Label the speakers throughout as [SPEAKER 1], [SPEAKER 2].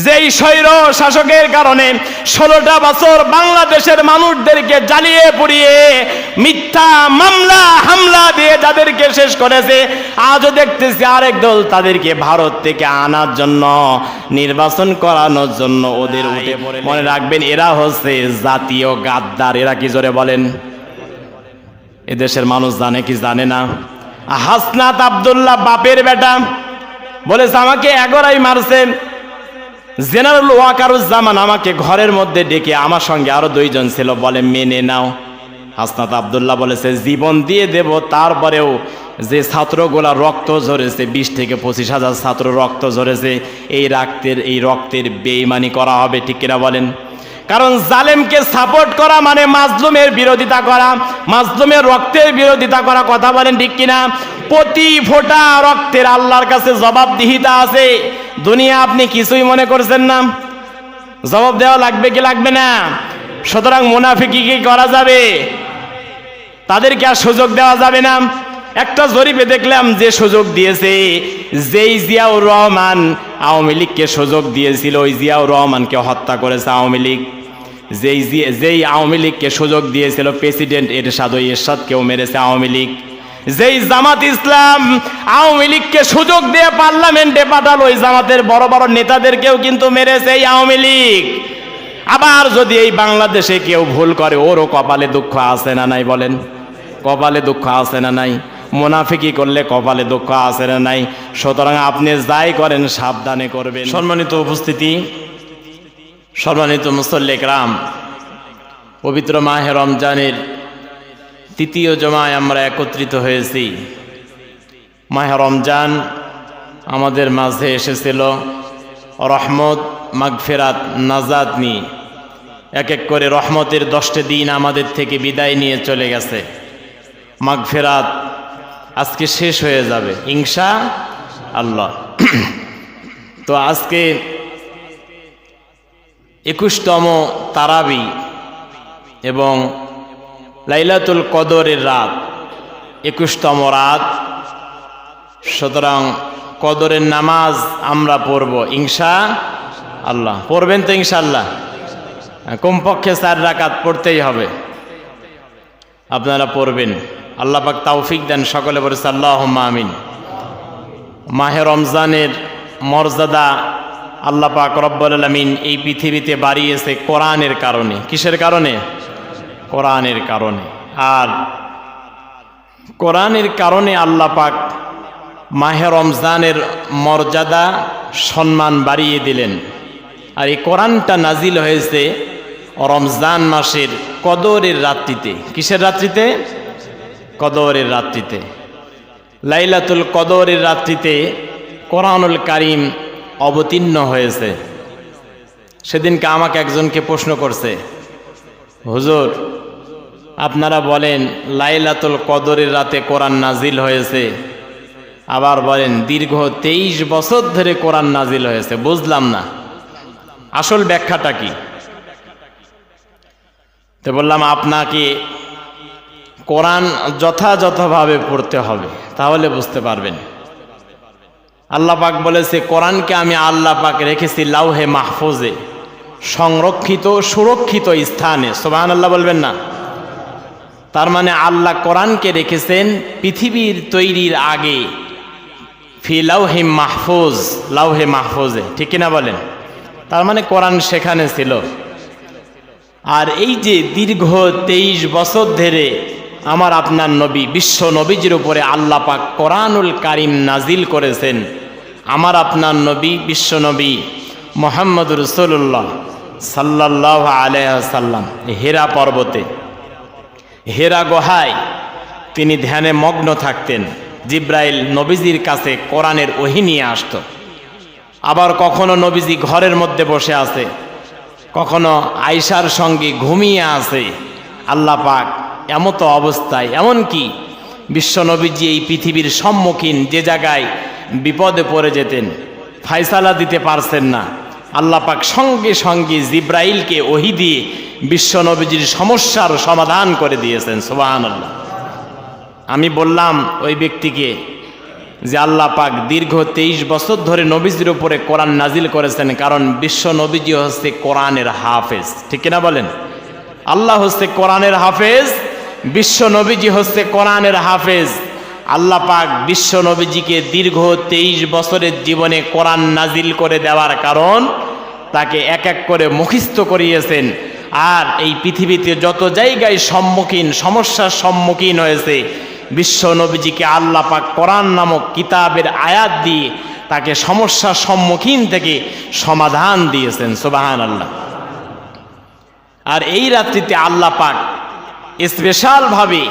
[SPEAKER 1] যেই স্বৈর শাসকের কারণে 16টা বছর বাংলাদেশের মানুষদেরকে জ্বালিয়ে পুড়িয়ে মিথ্যা মামলা হামলা দিয়ে যাদেরকে শেষ করেছে, আজও দেখতেছি আরেক দল তাদেরকে ভারত থেকে আনার জন্য, নির্বাচন করানোর জন্য ওদের উঠে পড়ে। মনে রাখবেন, এরা হচ্ছে জাতীয় গাদ্দার। এরা কি জোরে বলেন? এদেশের মানুষ জানে কি জানে না? হাসনাত আব্দুল্লাহ বাপের বেটা বলেছে আমাকে 11ই মারছে। জেনারেল ওয়াকারুজ্জামান আমাকে ঘরের মধ্যে ডেকে, আমার সঙ্গে আরো 2 জন ছিল, বলে মেনে নাও। হাসনাত আব্দুল্লাহ বলেছে জীবন দিয়ে দেব, তারপরেও যে ছাত্রগুলা রক্ত ঝরেছে, 20 থেকে 25 হাজার ছাত্র রক্ত ঝরেছে, এই রক্তের বেঈমানি করা হবে। ঠিক কিনা বলেন? কারণ জালেমকে সাপোর্ট করা মানে মাজলুমের বিরোধিতা করা, মাজলুমের রক্তের বিরোধিতা করা। কথা বলেন ঠিক কিনা? প্রতি ফোঁটা রক্তের আল্লাহর কাছে জবাবদিহিতা আছে। দুনিয়া আপনি কিছুই মনে করছেন না, জবাব দেওয়া লাগবে কি লাগবে না? সুতরাং মুনাফিকি কি করা যাবে? তাদেরকে আর সুযোগ দেওয়া যাবে না। একটা জরিপে দেখলাম যে সুযোগ দিয়েছে, যেই জিয়াউর রহমান আওয়ামী লীগকে সুযোগ দিয়েছিল, ওই জিয়াউর রহমানকে হত্যা করেছে আওয়ামী লীগ। যেই আওয়ামী লীগকে সুযোগ দিয়েছিল প্রেসিডেন্ট এরশাদ, ওই এরশাদকেও মেরেছে আওয়ামী লীগ। যেই জামাত ইসলাম আওয়ামী লীগকে সুযোগ দিয়ে পার্লামেন্টে পাঠালো, ওই জামাতের বড় বড় নেতাদেরকেও কিন্তু মেরেছে এই আওয়ামী লীগ। আবার যদি এই বাংলাদেশে কেউ ভুল করে, ওরও কপালে দুঃখ আছে না নাই? বলেন, কপালে দুঃখ আছে না নাই? মুনাফিকি করলে কপালে দুঃখ আছে না নাই? সুতরাং আপনি যাই করেন সাবধানে করবেন। সম্মানিত উপস্থিতি, সম্মানিত মুসল্লি কিরাম, পবিত্র মাহে রমজানের 3য় জমায় আমরা একত্রিত হয়েছি। মাহে রমজান আমাদের মাঝে এসেছিল রহমত, মাগফিরাত, নাজাত নিয়ে। এক এক করে রহমতের 10টি দিন আমাদের থেকে বিদায় নিয়ে চলে গেছে। মাগফিরাত আজকে শেষ হয়ে যাবে ইনশাআল্লাহ। তো আজকে 21তম তারাবি এবং লাইলাতুল কদরের রাত, 21তম রাত। সুতরাং কদরের নামাজ আমরা পড়ব ইনশাআল্লাহ। পড়বেন তো ইনশাআল্লাহ? কমপক্ষে 4 রাকাত পড়তেই হবে, আপনারা পড়বেন। আল্লাহ পাক তৌফিক দেন। সকলে বলেছে আল্লাহুম্মা আমিন। মাহে রমজানের মর্যাদা আল্লাহ পাক রব্বুল আলামিন এই পৃথিবীতে বাড়িয়েছে কোরআনের কারণে। কিসের কারণে? কোরআনের কারণে। আর কোরআনের কারণে আল্লাহ পাক মাহে রমজানের মর্যাদা সম্মান বাড়িয়ে দিলেন। আর এই কোরআনটা নাজিল হয়েছে রমজান মাসের কদরের রাত্রিতে। কিসের রাত্রিতে? কদরের রাত্রিতে। লাইলাতুল কদরের রাত্রিতে কোরআনুল কারীম অবতীর্ণ হয়েছে। সেদিনকে আমাকে একজনকে প্রশ্ন করছে, হুজুর আপনারা বলেন লাইলাতুল কদরের রাতে কোরআন নাজিল হয়েছে, আবার বলেন দীর্ঘ 23 বছর ধরে কোরআন নাজিল হয়েছে, বুঝলাম না আসল ব্যাখ্যাটা কি? তো বললাম আপনাকে কোরআন যথাযথভাবে পড়তে হবে, তাহলে বুঝতে পারবেন। আল্লাহ পাক বলেছে কোরআনকে আমি আল্লাহ পাক রেখেছি লাউহে মাহফুজে, সংরক্ষিত সুরক্ষিত স্থানে। সুবহানাল্লাহ বলবেন না? তার মানে আল্লাহ কোরআনকে রেখেছেন পৃথিবীর তৈরির আগে ফি লাউহে মাহফুজ, লাউহে মাহফুজে। ঠিক কিনা বলেন? তার মানে কোরআন সেখানে ছিল। আর এই যে দীর্ঘ 23 বছর ধরে আমার আপনার নবী বিশ্ব নবীজির উপরে আল্লাহ পাক কোরআনুল কারীম নাজিল করেছেন। আমার আপনার নবী বিশ্ব নবী মুহাম্মদ রাসূলুল্লাহ সাল্লাল্লাহু আলাইহি ওয়াসাল্লাম হেরা পর্বতে, হেরা গুহায় তিনি ধ্যানে মগ্ন থাকতেন। জিব্রাইল নবীজির কাছে কোরআনের ওহী নিয়ে আসত। আবার কখনো নবীজি ঘরের মধ্যে বসে আছে, কখনো আয়েশার সঙ্গে ঘুমিয়ে আছে। আল্লাহ পাক এমতো অবস্থায়, এমনকি বিশ্বনবীজি এই পৃথিবীর সম্মুখীন যে জায়গায় বিপদে পড়ে যেতেন, ফায়সালা দিতে পারছেন না, আল্লাহ পাক সঙ্গে সঙ্গে জিব্রাইলকে ওহী দিয়ে বিশ্বনবীজির সমস্যার সমাধান করে দিয়েছেন। সুবহানাল্লাহ। আমি বললাম ওই ব্যক্তিকে, যে আল্লাহ পাক দীর্ঘ 23 বছর ধরে নবীজির উপরে কোরআন নাজিল করেছেন, কারণ বিশ্ব নবীজি হচ্ছে কোরআনের হাফেজ। ঠিক কিনা বলেন? আল্লাহ হচ্ছে কোরআনের হাফেজ, বিশ্ব নবীজি হচ্ছে কোরআনের হাফেজ। আল্লাহ পাক বিশ্ব নবীজিকে দীর্ঘ 23 বছরের জীবনে কোরআন নাজিল করে দেওয়ার কারণ তাকে এক এক করে মুখস্থ করিয়েছেন। আর এই পৃথিবীতে যত জায়গায় সমস্যার সম্মুখীন হয়েছে, বিশ্ব নবীজিকে আল্লাহ পাক কোরআন নামক কিতাবের আয়াত দিয়ে তাকে সমস্যার সম্মুখীন থেকে সমাধান দিয়েছেন। সুবহানাল্লাহ। আর এই রাত্রিতে আল্লাহ পাক স্পেশালভাবে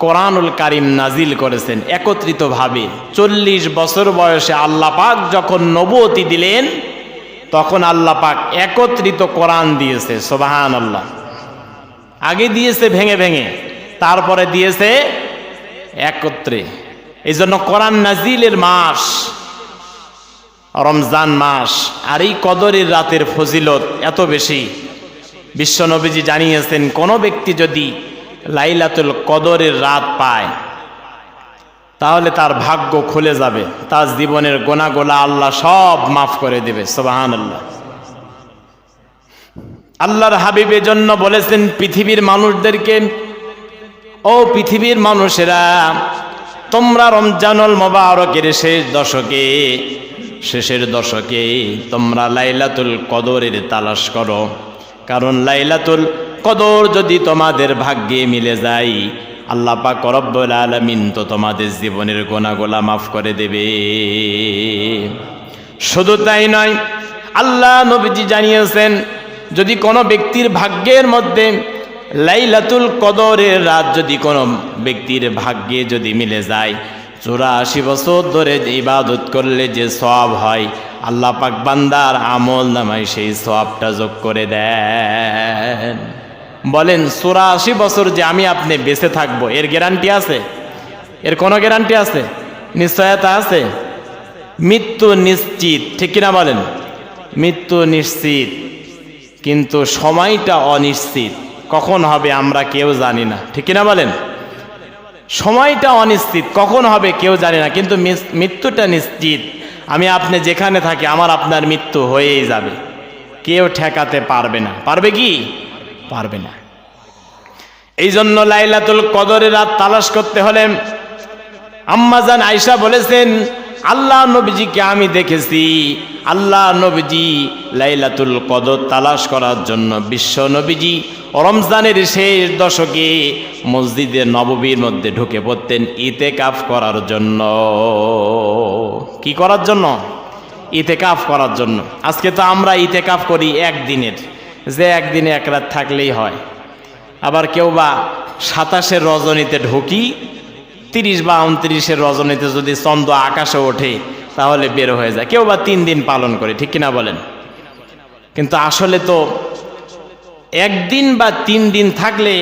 [SPEAKER 1] কোরআনুল কারীম নাজিল করেছেন একত্রিতভাবে। 40 বছর বয়সে আল্লাহ পাক যখন নবুয়তি দিলেন, তখন আল্লাহ পাক একত্রিত কোরআন দিয়েছে। সুবহানাল্লাহ। আগে দিয়েছে ভেঙে ভেঙে, তারপরে দিয়েছে একত্রে। এই জন্য কোরআন নাজিলের মাস রমজান মাস। আর এই কদরের রাতের ফজিলত এত বেশি, বিশ্ব নবীজি জানিয়েছেন কোন ব্যক্তি যদি লাইলাতুল কদরের রাত পায় তাহলে তার ভাগ্য খুলে যাবে, তার জীবনের গোনাগুলা আল্লাহ সব মাফ করে দেবে। সুবহানাল্লাহ। আল্লাহর হাবিবের জন্য বলেছেন পৃথিবীর মানুষদেরকে, ও পৃথিবীর মানুষেরা, তোমরা রমজানুল মুবারকের শেষের দশকে তোমরা লাইলাতুল কদরের তালাশ করো, কারণ লাইলাতুল কদর যদি তোমাদের ভাগ্যে মিলে যায়, আল্লাহ পাক রব্বুল আলামিন তো তোমাদের জীবনের গুনাহগুলো মাফ করে দেবে। শুধু তাই নয়, আল্লাহ নবীজি জানিয়েছেন যদি কোনো ব্যক্তির ভাগ্যের মধ্যে লাইলাতুল কদরের রাত যদি কোনো ব্যক্তির ভাগ্যে যদি মিলে যায়, 84 বছর ধরে ইবাদত করলে যে সওয়াব হয়, আল্লাহ পাক বান্দার আমল নামায় সেই সওয়াবটা যোগ করে দেন। বলেন 84 বছর যে আমি আপনি বেঁচে থাকবো, এর গ্যারান্টি আছে? এর কোনো গ্যারান্টি আছে? নিশ্চয়তা আছে? মৃত্যু নিশ্চিত। ঠিক কিনা বলেন? মৃত্যু নিশ্চিত, কিন্তু সময়টা অনিশ্চিত। কখন হবে আমরা কেউ জানি না। ঠিক কিনা বলেন? সময়টা অনিশ্চিত, কখন হবে কেউ জানি না, কিন্তু মৃত্যুটা নিশ্চিত। আমি আপনি যেখানে থাকি আমার আপনার মৃত্যু হয়েই যাবে, কেউ ঠেকাতে পারবে না। পারবে কি? পারবে না। এই জন্য লাইলাতুল কদরের রাত তালাশ করতে হলে আম্মাজান আয়েশা বলেছেন, আল্লাহ নবীজিকে আমি দেখেছি, আল্লাহ নবীজি লাইলাতুল কদর তালাশ করার জন্য বিশ্ব নবীজি রমজানের শেষ দশকে মসজিদে নববীর মধ্যে ঢুকে পড়তেন ইতেকাফ করার জন্য। কি করার জন্য? ইতেকাফ করার জন্য। আজকে তো আমরা ইতেকাফ করি একদিনের, যে একদিনে এক রাত থাকলেই হয়। আবার কেউ বা 27-এর রজনীতে ঢুকি, 30 বা 29-এর রজনীতে যদি চন্দ্র আকাশে ওঠে তাহলে বের হয়ে যায়। কেউ বা 3 দিন পালন করে। ঠিক কিনা বলেন? কিন্তু আসলে তো একদিন বা 3 দিন থাকলে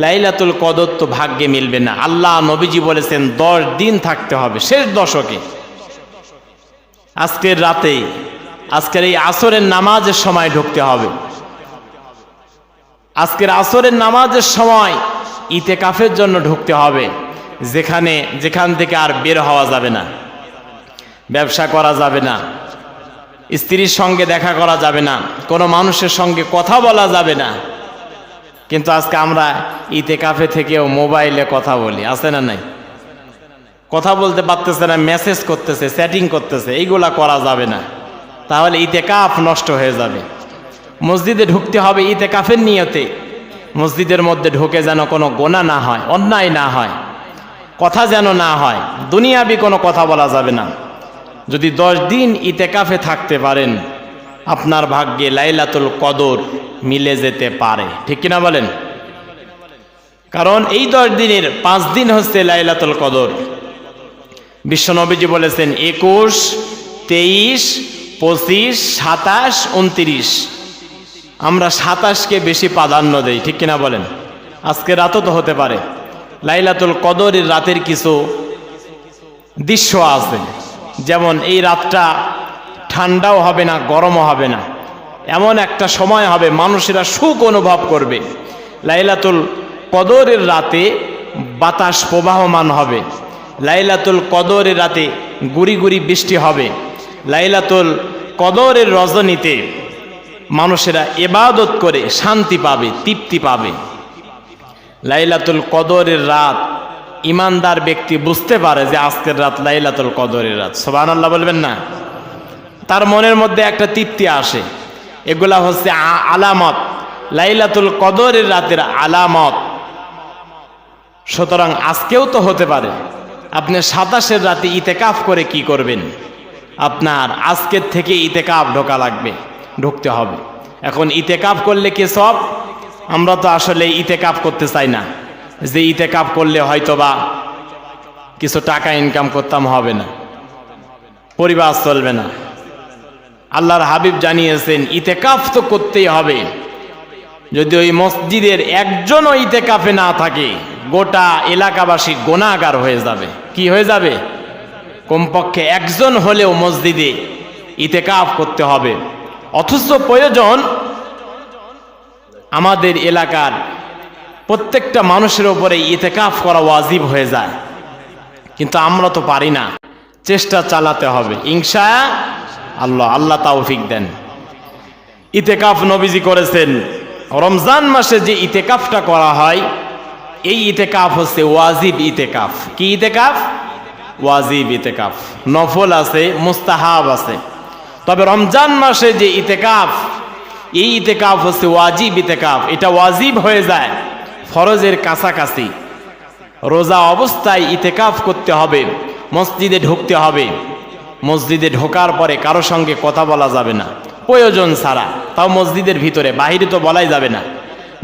[SPEAKER 1] লাইলাতুল কদর তো ভাগ্যে মিলবে না। আল্লাহ নবীজি বলেছেন 10 দিন থাকতে হবে শেষ দশকে। আজকের রাতে, আজকের এই আসরের নামাজের সময় ঢুকতে হবে। আজকের আসরের নামাজের সময় ইতেকাফের জন্য ঢুকতে হবে, যেখান থেকে আর বের হওয়া যাবে না। ব্যবসা করা যাবে না, স্ত্রীর সঙ্গে দেখা করা যাবে না, কোনো মানুষের সঙ্গে কথা বলা যাবে না। কিন্তু আজকে আমরা ইতেকাফে থেকেও মোবাইলে কথা বলি, আছে না নাই? কথা বলতে পারতেছে না, মেসেজ করতেছে, চ্যাটিং করতেছে, এইগুলা করা যাবে না। তাহলে ইতেকাফ নষ্ট হয়ে যাবে। মসজিদে ঢুকতে হবে ইতেকাফের নিয়তে। মসজিদের মধ্যে ঢুকে যেন কোনো গোনা না হয়, অন্যায় না হয়, কথা যেন না হয়, দুনিয়াবি কোনো কথা বলা যাবে না। যদি 10 দিন ইতেকাফে থাকতে পারেন, আপনার ভাগ্যে লাইলাতুল কদর মিলে যেতে পারে। ঠিক কিনা বলেন? কারণ এই 10 দিনের 5 দিন হচ্ছে লাইলাতুল কদর। বিশ্বনবীজি বলেছেন 21, 23, 25, 27, 29। আমরা 27কে বেশি প্রাধান্য দেই। ঠিক কিনা বলেন? আজকে রাতও তো হতে পারে। লাইলাতুল কদরের রাতের কিছু দৃশ্য আছে, যেমন এই রাতটা ঠান্ডাও হবে না, গরমও হবে না, এমন একটা সময় হবে মানুষেরা সুখ অনুভব করবে। লাইলাতুল কদরের রাতে বাতাস প্রবাহমান হবে, লাইলাতুল কদরের রাতে গুড়ি গুড়ি বৃষ্টি হবে, লাইলাতুল কদরের রজনীতে মানুষেরা ইবাদত করে শান্তি পাবে, তৃপ্তি পাবে। লাইলাতুল কদরের রাত ইমানদার ব্যক্তি বুঝতে পারে যে আজকের রাত লাইলাতুল কদরের রাত, সুবহানাল্লাহ বলবেন না? তার মনের মধ্যে একটা তৃপ্তি আসে। এগুলা হচ্ছে আলামত, লাইলাতুল কদরের রাতের আলামত। সুতরাং আজকেও তো হতে পারে আপনি 27-এর রাতে ইতেকাফ করে কি করবেন? আপনার আজকের থেকে ইতেকাফ ঢোকা লাগবে, ঢুকতে হবে। এখন ইতেকাফ করলে কি সব? আমরা তো আসলে ইতেকাফ করতে চাই না, যে ইতেকাফ করলে হয়তোবা কিছু টাকা ইনকাম করতাম, হবে না, পরিবার চলবে না। আল্লাহর হাবিব জানিয়েছেন ইতেকাফ তো করতেই হবে। যদি ওই মসজিদের একজনও ইতেকাফে না থাকে, গোটা এলাকাবাসী গুনাহগার হয়ে যাবে। কি হয়ে যাবে? কমপক্ষে একজন হলেও মসজিদে ইতেকাফ করতে হবে। অথচ প্রয়োজন আমাদের এলাকার প্রত্যেকটা মানুষের উপরে ইতেকাফ করা ওয়াজিব হয়ে যায়, কিন্তু আমরা তো পারি না। চেষ্টা চালাতে হবে ইনশাআল্লাহ, আল্লাহ তাওফিক দেন। ইতেকাফ নবীজি করেছেন। রমজান মাসে যে ইতেকাফটা করা হয়, এই ইতেকাফ হচ্ছে ওয়াজিব ইতেকাফ। কি ইতেকাফ? ওয়াজিব ইতেকাফ। নফল আছে, মুস্তাহাব আছে, তবে রমজান মাসে যে ইতেকাফ, এই ইতেকাফ হচ্ছে ওয়াজিব ইতেকাফ। এটা ওয়াজিব হয়ে যায় ফরজের কাছাকাছি। রোজা অবস্থায় ইতেকাফ করতে হবে, মসজিদে ঢুকতে হবে। মসজিদে ঢোকার পরে কারো সঙ্গে কথা বলা যাবে না প্রয়োজন ছাড়া, তাও মসজিদের ভিতরে, বাহিরে তো বলাই যাবে না।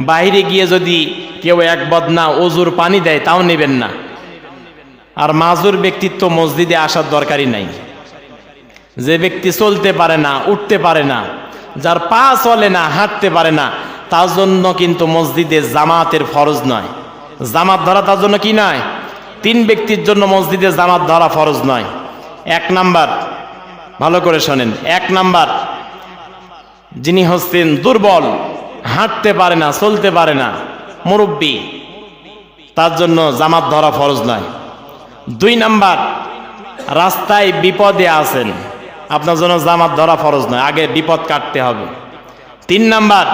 [SPEAKER 1] বাহিরে গিয়ে যদি কেউ এক বদনা ওজুর পানি দেয়, তাও নেবেন না। আর মাজুর ব্যক্তিত্ব মসজিদে আসার দরকারই নাই। যে ব্যক্তি চলতে পারে না, উঠতে পারে না, যার পা চলে না, হাঁটতে পারে না, তার জন্য কিন্তু মসজিদে জামাতের ফরজ নয়। জামাত ধরা তার জন্য কি নয়? 3 ব্যক্তির জন্য মসজিদে জামাত ধরা ফরজ নয়। 1 নাম্বার, ভালো করে শোনেন, 1 নাম্বার, যিনি হচ্ছেন দুর্বল, হাঁটতে পারে না, চলতে পারে না, মুরব্বী, তার জন্য জামাত ধরা ফরজ নয়। 2 নাম্বার, রাস্তায় বিপদে আছেন, আপনার জন্য জামাত ধরা ফরজ নয়, আগে বিপদ কাটতে হবে। 3 নাম্বার,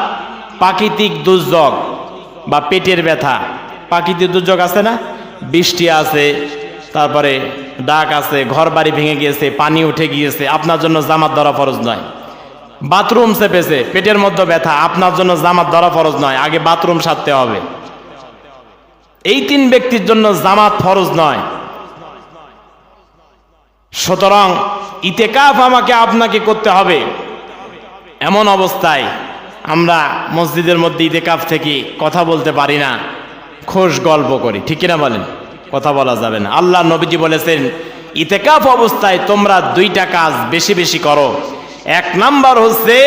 [SPEAKER 1] প্রাকৃতিক দুর্যোগ বা পেটের ব্যথা। প্রাকৃতিক দুর্যোগ আছে না? বৃষ্টি আছে, তারপরে ডাক আছে, ঘর বাড়ি ভেঙে গিয়েছে, পানি উঠে গিয়েছে, আপনার জন্য জামাত ধরা ফরজ নয়। বাথরুম চেপেছে, পেটের মধ্যে ব্যথা, আপনার জন্য জামাত ধরা ফরজ নয়, আগে বাথরুম সারতে হবে। এই 3 ব্যক্তির জন্য জামাত ফরজ নয়। সুতরাং ইতেকাফ আমাকে আপনাকে করতে হবে। এমন অবস্থায় আমরা মসজিদের মধ্যে ইতেকাফ থেকে কথা বলতে পারি না, খোশ গল্প করি, ঠিক কিনা বলেন? কথা বলা যাবে না। আল্লাহ নবীজি বলেছেন ইতেকাফ অবস্থায় তোমরা 2টা কাজ বেশি বেশি করো। 1 নাম্বার হচ্ছে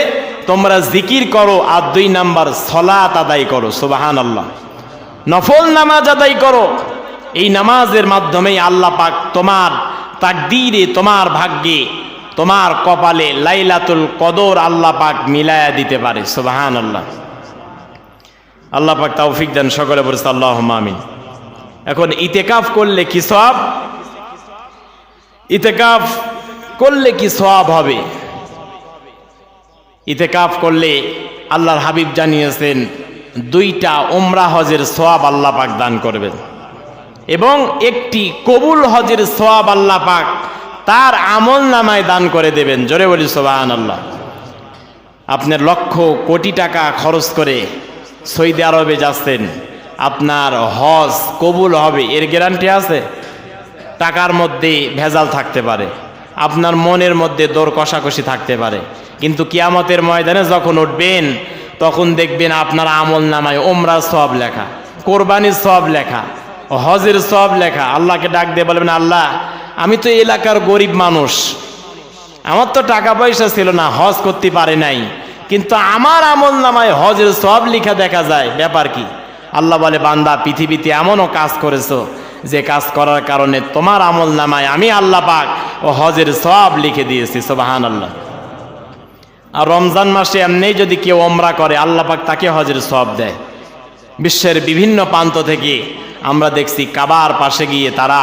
[SPEAKER 1] তোমরা জিকির করো, আর 2 নাম্বার সালাত আদায় করো। সুবহানাল্লাহ। নফল নামাজ আদায় করো। এই নামাজের মাধ্যমেই আল্লাহ পাক তোমার তাকদীরে, তোমার ভাগ্যে, তোমার কপালে লাইলাতুল কদর আল্লাহ পাক মিলায়া দিতে পারে। সুবহানাল্লাহ। আল্লাহ পাক তৌফিক দেন, সকলে বলছে আল্লাহুম্মা আমিন। এখন ইতেকাফ করলে কি সওয়াব? ইতেকাফ করলে কি সওয়াব হবে? ইতেকাফ করলে আল্লাহর হাবিব জানিয়েছেন 2টা উমরা হজের সওয়াব আল্লাহ পাক দান করবেন, এবং 1টি কবুল হজের সওয়াব আল্লাহ পাক তার আমল নামায় দান করে দেবেন। জোরে বলি সুবহানাল্লাহ। আপনার লক্ষ কোটি টাকা খরচ করে সৌদি আরবে যাচ্ছেন, আপনার হজ কবুল হবে এর গ্যারান্টি আছে? টাকার মধ্যে ভেজাল থাকতে পারে, আপনার মনের মধ্যে দর কষাকষি থাকতে পারে, কিন্তু কিয়ামতের ময়দানে যখন উঠবেন তখন দেখবেন আপনার আমল নামায় উমরার সওয়াব লেখা, কোরবানির সওয়াব লেখা, হজের সওয়াব লেখা। আল্লাহকে ডাক দিয়ে বলবেন, আল্লাহ আমি তো এলাকার গরিব মানুষ, আমার তো টাকা পয়সা ছিল না, হজ করতে পারে নাই, কিন্তু আমার আমল নামায় হজের সওয়াব লেখা দেখা যায়, ব্যাপার কি? আল্লাহ বলে, বান্দা পৃথিবীতে এমনও কাজ করেছো যে কাজ করার কারণে তোমার আমল নামায় আমি আল্লাহ পাক ও হজের সওয়াব লিখে দিয়েছি। সুবহানাল্লাহ। আর রমজান মাসে এমনি যদি কেউ ওমরা করে, আল্লাহ পাক তাকে হজের সওয়াব দেয়। বিশ্বের বিভিন্ন প্রান্ত থেকে আমরা দেখছি কাবার পাশে গিয়ে তারা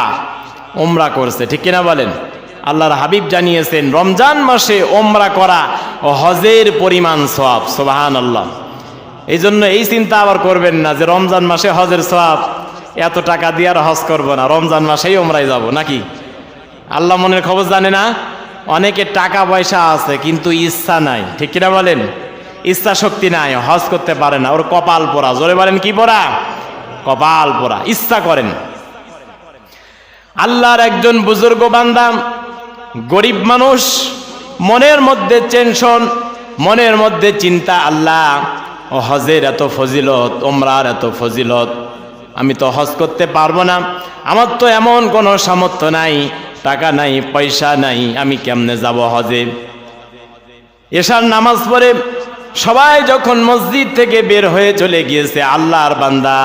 [SPEAKER 1] ওমরা করছে, ঠিক কিনা বলেন? আল্লাহর হাবিব জানিয়েছেন রমজান মাসে ওমরা করা ও হজের পরিমাণ সওয়াব। সুবহানাল্লাহ। এই জন্য এই চিন্তা আবার করবেন না যে রমজান মাসে হজের সওয়াব, এত টাকা দিয়ে আর হজ করবো না, রমজান মাসেই ওমরায় যাব নাকি? আল্লাহ মনের খবর জানে না? অনেকে টাকা পয়সা আছে কিন্তু ইচ্ছা নাই, ঠিক কিনা বলেন? ইচ্ছা শক্তি নাই, হজ করতে পারে না, ওর কপাল পোড়া। জোরে বলেন কি পোড়া? কপাল পোড়া। ইচ্ছা করেন। আল্লাহর একজন বুজুর্গ বান্দা, গরিব মানুষ, মনের মধ্যে টেনশন, মনের মধ্যে চিন্তা, আল্লাহ ও হজের এত ফজিলত, ওমরার এত ফজিলত, আমি তো হজ করতে পারবো না, আমার তো এমন কোনো সামর্থ্য নাই, টাকা নাই, পয়সা নাই, আমি কেমনে যাব হজে? এশার নামাজ পড়ে সবাই যখন মসজিদ থেকে বের হয়ে চলে গিয়েছে, আল্লাহর বান্দা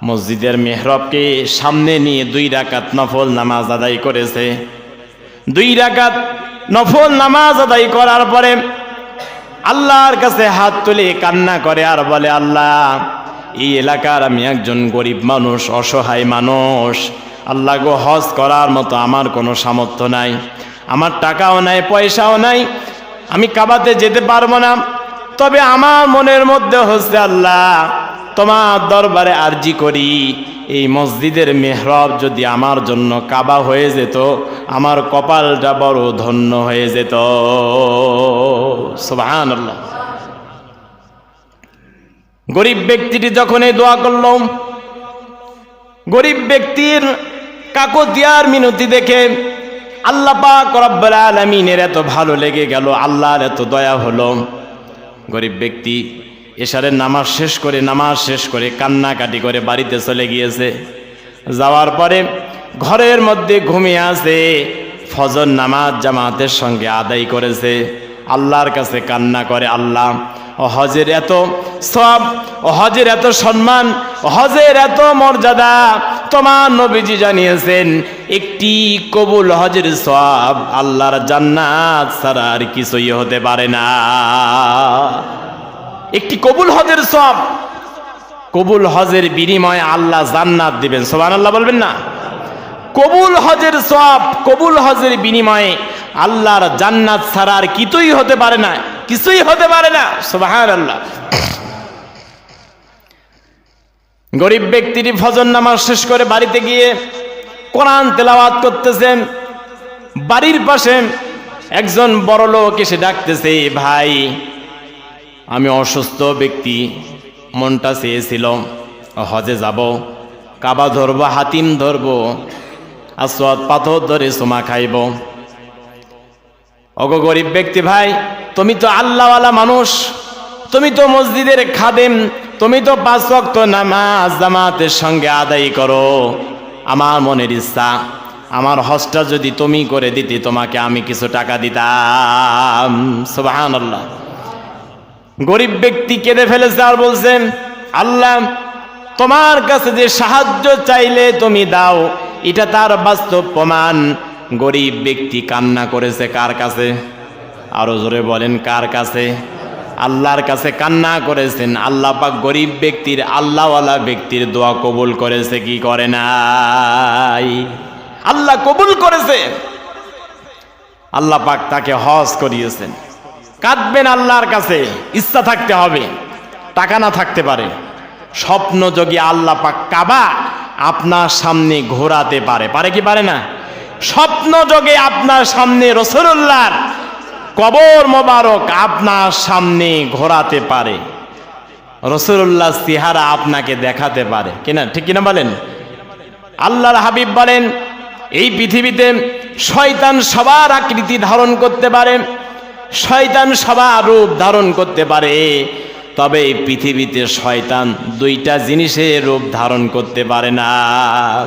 [SPEAKER 1] মসজিদের মেহরাবকে সামনে নিয়ে 2 রাকাত নফল নামাজ আদায় করেছে। 2 রাকাত নফল নামাজ আদায় করার পরে আল্লাহর কাছে হাত তুলে কান্না করে আর বলে, আল্লাহ এই এলাকার আমি একজন গরিব মানুষ, অসহায় মানুষ, আল্লাহ গো হজ করার মতো আমার কোনো সামর্থ্য নাই, আমার টাকাও নাই, পয়সাও নাই, আমি কাবাতে যেতে পারবো না। তবে আমার মনের মধ্যে হচ্ছে, আল্লাহ তোমার দরবারে আরজি করি, এই মসজিদের মেহরাব যদি আমার জন্য কাবা হয়ে যেত, আমার কপালটা বড় ধন্য হয়ে যেত। সুবহানাল্লাহ। গরিব ব্যক্তিটি যখন এই দোয়া করল, গরিব ব্যক্তির কাকতিয়ার মিনতি দেখে আল্লাহ পাক রব্বুল আলামিনের এত ভালো লেগে গেল, আল্লাহর এত দয়া হলো। গরিব ব্যক্তি এশারের নামাজ শেষ করে কান্নাকাটি করে বাড়িতে চলে গিয়েছে। যাওয়ার পরে ঘরের মধ্যে ঘুমিয়ে আছে, ফজর নামাজ জামাতের সঙ্গে আদায় করেছে, আল্লাহর কাছে কান্না করে, আল্লাহ ও হজের এত সওয়াব, ও হজের এত সম্মান, ও হজের এত মর্যাদা, তোমার নবীজি জানিয়েছেন একটি কবুল হজের সওয়াব আল্লাহর জান্নাত ছাড়া আর কিছুই হতে পারে না। একটি কবুল হজের সওয়াব, কবুল হজের বিনিময়ে আল্লাহ জান্নাত দিবেন। সুবহানাল্লাহ বলবেন না? কবুল হজের সওয়াব, কবুল হজের বিনিময়ে আল্লাহর জান্নাত ছাড়া আর কিছুই হতে পারে না, কিছুই হতে পারে না। সুবহানাল্লাহ। গরিব ব্যক্তিটি ফজর নামাজ শেষ করে বাড়িতে গিয়ে কোরআন তেলাওয়াত করতেছেন। বাড়ির পাশে একজন বড় লোক এসে ডাকতেছে, ভাই আমি অসুস্থ ব্যক্তি, মনটা চেয়েছিল হজে যাব, কাবা ধরবো, হাতিম ধরবো, আসওয়াদ পাথর ধরে চুমা খাইব। ওগো গরিব ব্যক্তি ভাই, তুমি তো আল্লাহওয়ালা মানুষ, তুমি তো মসজিদের খাদেম, তুমি তো 5 ওয়াক্ত নামাজ জামাতের সঙ্গে আদায় করো, আমার মনের ইচ্ছা আমার হজটা যদি তুমি করে দিতে, তোমাকে আমি কিছু টাকা দিতাম। সুবহানাল্লাহ। গরিব ব্যক্তি কেঁদে ফেলেছে আর বলছেন, আল্লাহ তোমার কাছে যে সাহায্য চাইলে তুমি দাও, এটা তার বাস্তব প্রমাণ। গরিব ব্যক্তি কান্না করেছে কার কাছে? আরো জোরে বলেন, কার কাছে? আল্লাহর কাছে কান্না করেছেন। আল্লাহ পাক গরিব ব্যক্তির, আল্লাহওয়ালা ব্যক্তির দোয়া কবুল করেছে কি করে নাই? আল্লাহ কবুল করেছে। আল্লাহ পাক তাকে হজ করিয়েছেন। কাঁদবেন আল্লাহর কাছে, ইচ্ছা থাকতে হবে, টাকা না থাকতে পারে। স্বপ্নযোগী আল্লাহ পাক কাবা আপনার সামনে ঘোরাতে পারে, পারে কি পারে না? স্বপ্নযোগে আপনার সামনে রাসূলুল্লাহর কবর মোবারক আপনার সামনে ঘোরাতে পারে, রাসূলুল্লাহ চেহারা আপনাকে দেখাতে পারে কিনা, ঠিক কিনা বলেন? আল্লাহর হাবিব বলেন, এই পৃথিবীতে শয়তান সবার আকৃতি ধারণ করতে পারে, শয়তান সবার রূপ ধারণ করতে পারে, তবে এই পৃথিবীতে শয়তান 2টা জিনিসের রূপ ধারণ করতে পারে না।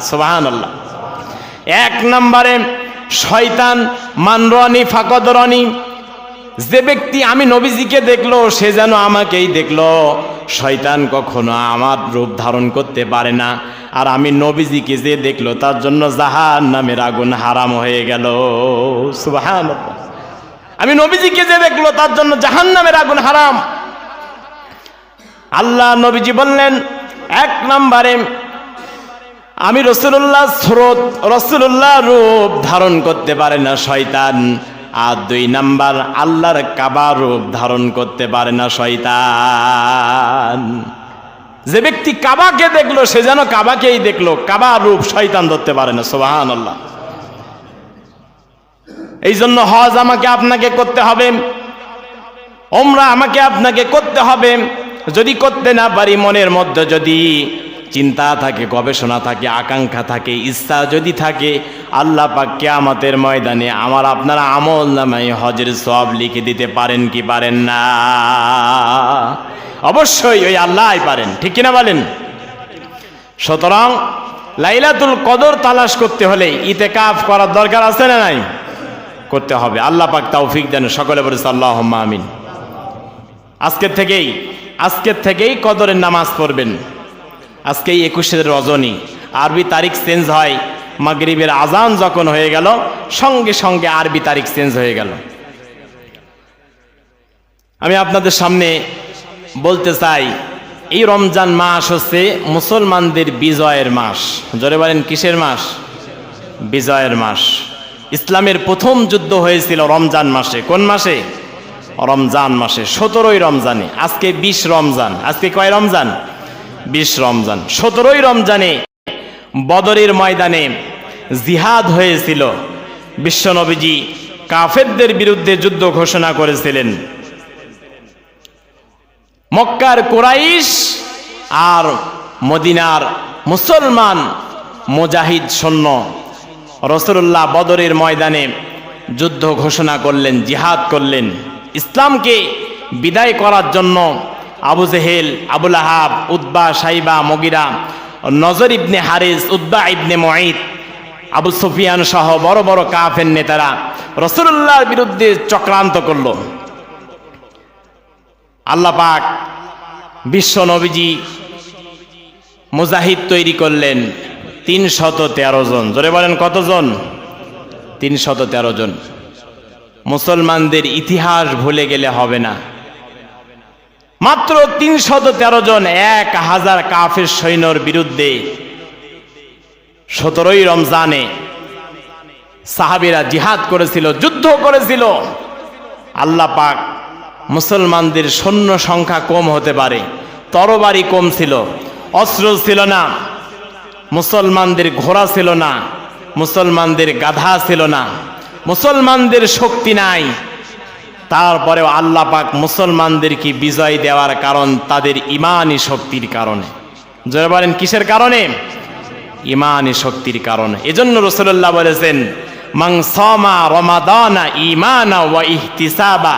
[SPEAKER 1] সুবহানাল্লাহ। 1 নম্বরে শয়তান মানরানি ফাকদরানি, যে ব্যক্তি আমি নবীজিকে দেখলো সে যেন আমাকেই দেখলো। শয়তান কখনো আমার রূপ ধারণ করতে পারে না, আর আমি নবীজিকে যে দেখলো তার জন্য জাহান্নামের আগুন হারাম হয়ে গেল। সুবহানাল্লাহ। আমি নবীজিকে যে দেখলো তার জন্য জাহান্নামের আগুন হারাম। আল্লাহ নবীজি বললেন, 1 নম্বরে আমি রসুল্লাহ রূপ ধারণ করতে পারে না শয়তান। আর 2 নাম্বার, আল্লাহর কাবা রূপ ধারণ করতে পারে না শয়তান। যে ব্যক্তি কাবাকে দেখলো সে যেন কাবাকেই দেখলো, কাবা রূপ শয়তান ধরতে পারে না। সুবহানাল্লাহ। এই জন্য হজ আমাকে আপনাকে করতে হবে, ওমরা আমাকে আপনাকে করতে হবে। যদি করতে না পারি, মনের মধ্যে যদি চিন্তা থাকে, গবেষণা থাকে, আকাঙ্ক্ষা থাকে, ইচ্ছা যদি থাকে, আল্লাহ পাক কিয়ামতের ময়দানে আমার আপনার আমল নামায় হজের সওয়াব লিখে দিতে পারেন কি পারেন না? অবশ্যই ওই আল্লাহই পারেন, ঠিক কিনা বলেন? সুতরাং লাইলাতুল কদর তালাশ করতে হলে ইতিকাফ করার দরকার আছে না নাই? করতে হবে। আল্লাহ পাক তৌফিক দেন। সকলে বলেছে আল্লাহুম্মা আমিন। আজকের থেকেই কদরের নামাজ পড়বেন। আজকেই 21 রজনী, আরবি তারিখ চেঞ্জ হয়। মাগরিবের আজান যখন হয়ে গেল, সঙ্গে সঙ্গে আরবি তারিখ চেঞ্জ হয়ে গেল। আমি আপনাদের সামনে বলতে চাই, এই রমজান মাস হচ্ছে মুসলমানদের বিজয়ের মাস। জোরে বলেন, কিসের মাস? বিজয়ের মাস। ইসলামের প্রথম যুদ্ধ হয়েছিল রমজান মাসে। কোন মাসে? রমজান মাসে, 17ই রমজানে। আজকে 20 রমজান। আজকে কয় রমজান? 20 রমজান। 17ই রমজানে বদরের ময়দানে জিহাদ হয়েছিল। বিশ্বনবীজি কাফেরদের বিরুদ্ধে যুদ্ধ ঘোষণা করেছিলেন। মক্কার কুরাইশ আর মদিনার মুসলমান মুজাহিদ সৈন্য রাসূলুল্লাহ বদরের ময়দানে যুদ্ধ ঘোষণা করলেন, জিহাদ করলেন। ইসলামকে বিদায় করার জন্য আবু জেহেল, আবু লাহাব, উতবা, সাইবা, মুগিরা, নজর ইবনে হারিস, উতবা ইবনে মুঈত, আবু সুফিয়ান সহ বড় বড় কাফের নেতারা রাসূলুল্লাহর বিরুদ্ধে চক্রান্ত করল। আল্লাহ পাক বিশ্ব নবীজি মুজাহিদ তৈরি করলেন 313 জন। জোরে বলেন কতজন? 313 জন। মুসলমানদের ইতিহাস ভুলে গেলে হবে না। মাত্র 313 জন 1000 কাফের সৈন্যর বিরুদ্ধে 17ই রমজানে সাহাবীরা জিহাদ করেছিল, যুদ্ধ করেছিল। আল্লাহ পাক মুসলমানদের সৈন্য সংখ্যা কম হতে পারে, তরবারি কম ছিল, অস্ত্র ছিল না, মুসলমানদের ঘোড়া ছিল না, মুসলমানদের গাধা ছিল না, মুসলমানদের শক্তি নাই। তারপরেও আল্লাহ পাক মুসলমানদেরকে বিজয় দেওয়ার কারণ তাদের ইমানি শক্তির কারণে। জোরে বলেন কিসের কারণে? ইমানি শক্তির কারণে। এজন্য রাসূলুল্লাহ বলেছেন, মান সামা রমাদানা ঈমানা ওয়া ইহতিসাবা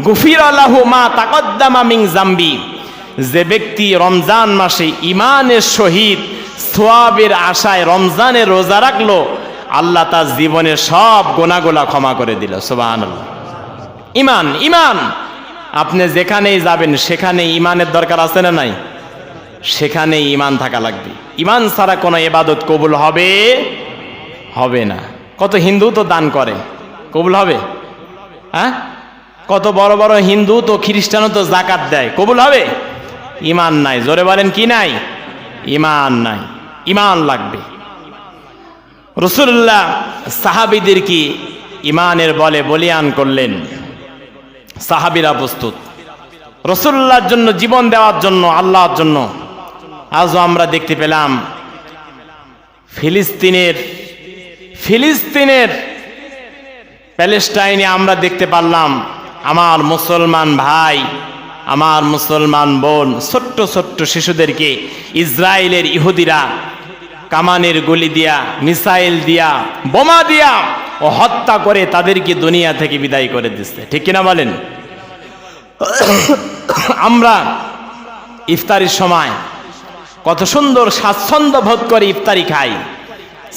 [SPEAKER 1] গুফিরা লাহু মা তাকদ্দামা মিন যামবি। যে ব্যক্তি রমজান মাসে ইমানের সহিত সওয়াবের আশায় রমজানের রোজা রাখলো, আল্লাহ তার জীবনের সব গুনাহগুলো ক্ষমা করে দিল। সুবহানাল্লাহ। ইমান, ইমান। আপনি যেখানেই যাবেন সেখানে ইমানের দরকার আছে না নাই? সেখানে ইমান থাকা লাগবে। ইমান ছাড়া কোনো ইবাদত কবুল হবে হবে না। কত হিন্দু তো দান করে, কবুল হবে? হ্যাঁ, কত বড় বড় হিন্দু তো খ্রিস্টানও তো যাকাত দেয়, কবুল হবে? ইমান নাই। জোরে বলেন কি নাই? ইমান নাই। ইমান লাগবে। রাসূলুল্লাহ সাহাবীদের কি ইমানের বলে বলিয়ান করলেন। সাহাবীরা প্রস্তুত রাসূলুল্লাহর জন্য জীবন দেওয়ার জন্য, আল্লাহর জন্য। আজও আমরা দেখতে পেলাম ফিলিস্তিনের প্যালেস্টাইনে আমরা দেখতে পারলাম আমার মুসলমান ভাই, আমার মুসলমান বোন, ছোট্ট ছোট্ট শিশুদেরকে ইসরায়েলের ইহুদিরা কামানের গুলি দিয়া, মিসাইল দিয়া, বোমা দিয়া ও হত্যা করে তাদেরকে দুনিয়া থেকে বিদায় করে দিচ্ছে। ঠিক কিনা বলেন? আমরা ইফতারির সময় কত সুন্দর স্বাচ্ছন্দ্য বোধ করে ইফতারি খাই,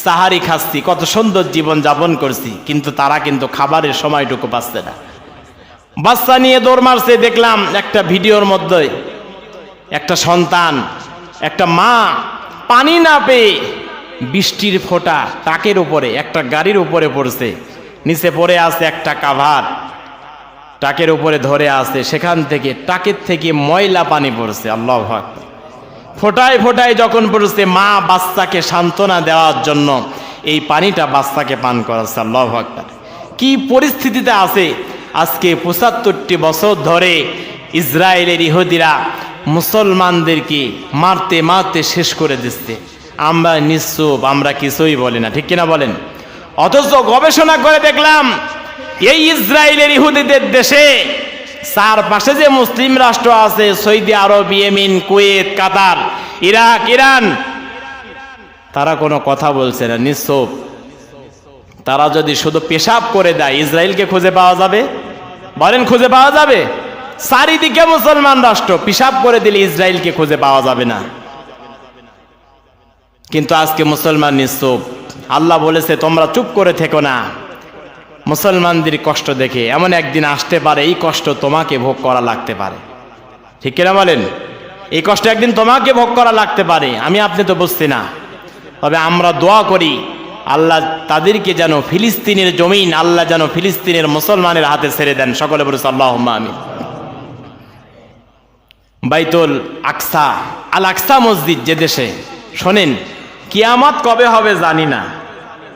[SPEAKER 1] সাহারি খাচ্ছি, কত সুন্দর জীবন যাপন করছি, কিন্তু তারা কিন্তু খাবারের সময়টুকু পাচ্ছে না। বাচ্চা নিয়ে দৌড় মারছে। দেখলাম একটা ভিডিওর মধ্যে একটা সন্তান, একটা মা পানি না পেয়ে বৃষ্টির ফোঁটা টাকের উপরে, একটা গাড়ির উপরে পড়ছে, নিচে পড়ে আছে একটা কাভার, টাকের উপরে ধরে আছে, সেখান থেকে টাকের থেকে ময়লা পানি পড়ছে। আল্লাহু আকবার। ফোটায় ফোটায় যখন পড়ছে, মা বাচ্চাকে সান্ত্বনা দেওয়ার জন্য এই পানিটা বাচ্চাকে পান করাচ্ছে। আল্লাহু আকবার। কি পরিস্থিতিতে আছে আজকে ৭৫টি বছর ধরে ইসরায়েলের ইহুদিরা মুসলমানদেরকে মারতে মারতে শেষ করে দিচ্ছে। আমরা নিশ্চুপ, আমরা কিছুই বলি না, ঠিক কিনা বলেন? অথচ গবেষণা করে দেখলাম এই ইসরায়েলের ইহুদিদের দেশে চারপাশে যে মুসলিম রাষ্ট্র আছে, সৌদি আরব, ইয়েমেন, কুয়েত, কাতার, ইরাক, ইরান, তারা কোনো কথা বলছে না, নিশ্চুপ। তারা যদি শুধু পেশাব করে দেয়, ইসরায়েলকে খুঁজে পাওয়া যাবে? বলেন, খুঁজে পাওয়া যাবে? চারিদিকে মুসলমান রাষ্ট্র, পেশাব করে দিলে ইসরায়েলকে খুঁজে পাওয়া যাবে না। কিন্তু আজকে মুসলমান নিশ্চুপ। আল্লাহ বলেছে তোমরা চুপ করে থেকো না। মুসলমানদের কষ্ট দেখে এমন একদিন আসতে পারে, এই কষ্ট তোমাকে ভোগ করা লাগতে পারে, ঠিক কিনা বলেন? এই কষ্ট একদিন তোমাকে ভোগ করা লাগতে পারে। আমি আপনি তো বুঝছি না, তবে আমরা দোয়া করি আল্লাহ তাদেরকে যেন ফিলিস্তিনের জমিন, আল্লাহ যেন ফিলিস্তিনের মুসলমানের হাতে ছেড়ে দেন। সকলে বলেছে আল্লাহুম্মা আমিন। বাইতুল আকসা, আল আকসা মসজিদ যে দেশে, শোনেন, কিয়ামত কবে হবে জানি না।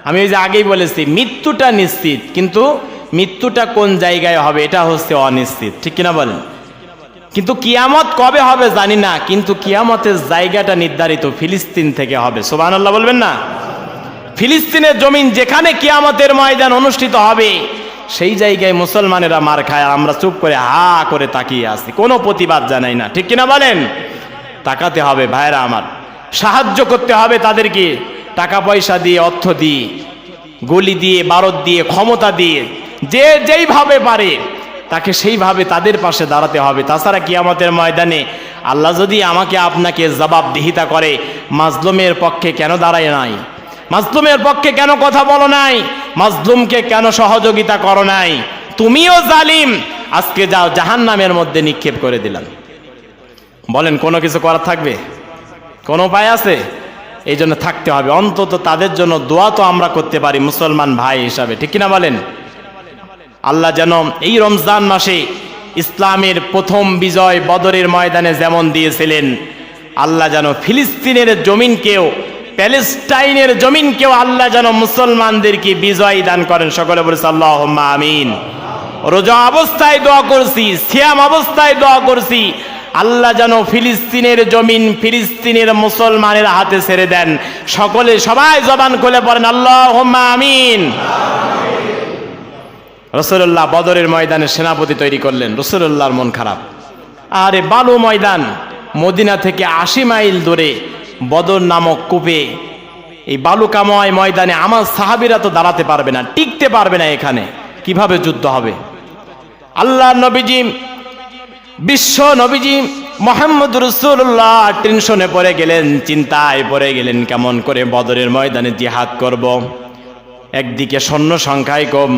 [SPEAKER 1] আমি ওই যে আগেই বলেছি, মৃত্যুটা নিশ্চিত, কিন্তু মৃত্যুটা কোন জায়গায় হবে এটা হচ্ছে অনিশ্চিত, ঠিক কিনা বলেন? কিন্তু কিয়ামত কবে হবে জানি না, কিন্তু কিয়ামতের জায়গাটা নির্ধারিত ফিলিস্তিন থেকে হবে। সুবহানাল্লাহ বলবেন না? ফিলিস্তিনের জমিন যেখানে কিয়ামতের ময়দান অনুষ্ঠিত হবে, সেই জায়গায় মুসলমানেরা মার খায়, আমরা চুপ করে হা করে তাকিয়ে আছি, কোনো প্রতিবাদ জানাই না, ঠিক কিনা বলেন? তাকাতে হবে ভাইরা আমার, সাহায্য করতে হবে তাদেরকে, টাকা পয়সা দিয়ে, অর্থ দিয়ে, গলি দিয়ে, বারদ দিয়ে, ক্ষমতা দিয়ে, যে যেইভাবে পারে তাকে সেইভাবে তাদের পাশে দাঁড়াতে হবে। তাছাড়া কিয়ামতের ময়দানে আল্লাহ যদি আমাকে আপনাকে জবাবদিহিতা করে, মাজলুমের পক্ষে কেন দাঁড়ায় নাই? মাজলুমের পক্ষে কেন কথা বলো নাই? মাজলুমকে কেন সহযোগিতা করো নাই? তুমিও জালিম, আজকে যাও জাহান্নামের মধ্যে নিক্ষেপ করে দিলাম। বলেন, কোনো কিছু করার থাকবে? কোনো উপায় আছে? এই জন্য থাকতে হবে, অন্তত তাদের জন্য দোয়া তো আমরা করতে পারি মুসলমান ভাই হিসাবে, ঠিক কিনা বলেন? আল্লাহ যেন এই রমজান মাসে ইসলামের প্রথম বিজয় বদরের ময়দানে যেমন দিয়েছিলেন, আল্লাহ যেন ফিলিস্তিনের জমিনকেও, প্যালেস্টাইনের জমিনকেও আল্লাহ যেন মুসলমানদেরকে বিজয় দান করেন। সকলে বলেছে আল্লাহুম্মা আমিন। রোজা অবস্থায় দোয়া করছি, সিয়াম অবস্থায় দোয়া করছি, আল্লাহ যেন ফিলিস্তিনের জমিন, ফিলিস্তিনের মুসলমানের হাতে ছেড়ে দেন। সকলে, সবাই জবান খুলে পড়েন আল্লাহুম্মা আমিন। রাসূলুল্লাহ বদরের ময়দানে সেনাপতি তৈরি করলেন। রাসূলুল্লাহর মন খারাপ। আরে বালু ময়দান, মদিনা থেকে ৮০ মাইল দূরে বদর নামক কূপে, এই বালুকাময় ময়দানে আমার সাহাবীরা তো দাঁড়াতে পারবে না, টিকতে পারবে না। এখানে কিভাবে যুদ্ধ হবে? আল্লাহ নবীজি, বিশ্ব নবীজি মুহাম্মদ রাসূলুল্লাহ টেনশনে পড়ে গেলেন, চিন্তায় পড়ে গেলেন, কেমন করে বদরের ময়দানে জিহাদ করব। একদিকে সৈন্য সংখ্যায় কম,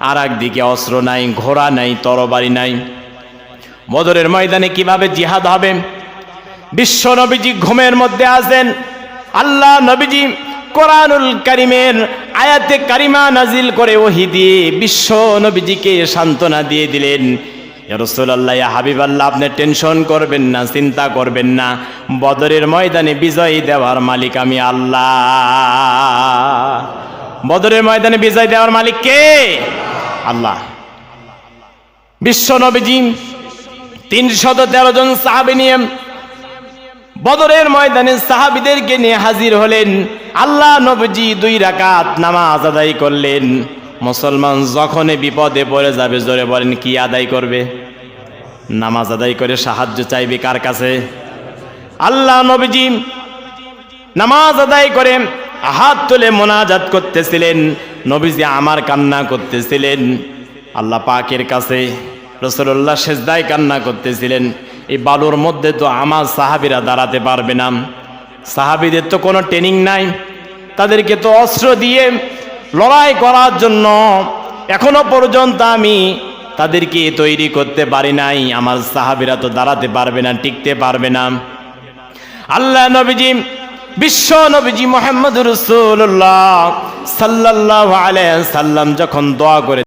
[SPEAKER 1] আর একদিকে অস্ত্র নাই, ঘোড়া নাই, তরবারি নাই। বদরের ময়দানে কিভাবে জিহাদ হবে? বিশ্ব নবীজি ঘুমের মধ্যে আছেন। আল্লাহ নবীজি কোরআনুল কারীমের আয়াতে কারিমা নাজিল করে ওহী দিয়ে বিশ্ব নবীজিকে সান্ত্বনা দিয়ে দিলেন, ইয়া রাসূলুল্লাহ, ইয়া হাবিবাল্লাহ, আপনি টেনশন করবেন না, চিন্তা করবেন না, বদরের ময়দানে বিজয় দেওয়ার মালিক আমি আল্লাহ। বদরের ময়দানে বিজয় দেওয়ার মালিক কে? আল্লাহ। বিশ্ব নবীজি ৩১৩ জন সাহাবী নিয়ে বদরের ময়দানে সাহাবীদেরকে নিয়ে হাজির হলেন। আল্লাহ নবীজি ২ রাকাত নামাজ আদায় করলেন। মুসলমান যখনই বিপদে পড়ে যাবে, জোরে বলেন, কি আদায় করবে? নামাজ আদায় করে সাহায্য চাইবে কার কাছে? আল্লাহ নবীজি নামাজ আদায় করে হাত তুলে মোনাজাত করতেছিলেন। নবীজি আমার কান্না করতেছিলেন আল্লাহ পাকের কাছে। রাসূলুল্লাহ সেজদায় কান্না করতেছিলেন। এই বালুর মধ্যে তো আমার সাহাবীরা দাঁড়াতে পারবে না। সাহাবীদের তো কোনো ট্রেনিং নাই, তাদেরকে তো অস্ত্র দিয়ে লড়াই করার জন্য এখনো পর্যন্ত আমি তাদেরকে তৈরি করতে পারি নাই। আমার সাহাবীরা তো দাঁড়াতে পারবে না, টিকতে পারবে না। আল্লাহ নবীজি, বিশ্ব নবীজি মুহাম্মদ রাসূলুল্লাহ সাল্লাল্লাহু আলাইহি সাল্লাম যখন দোয়া করে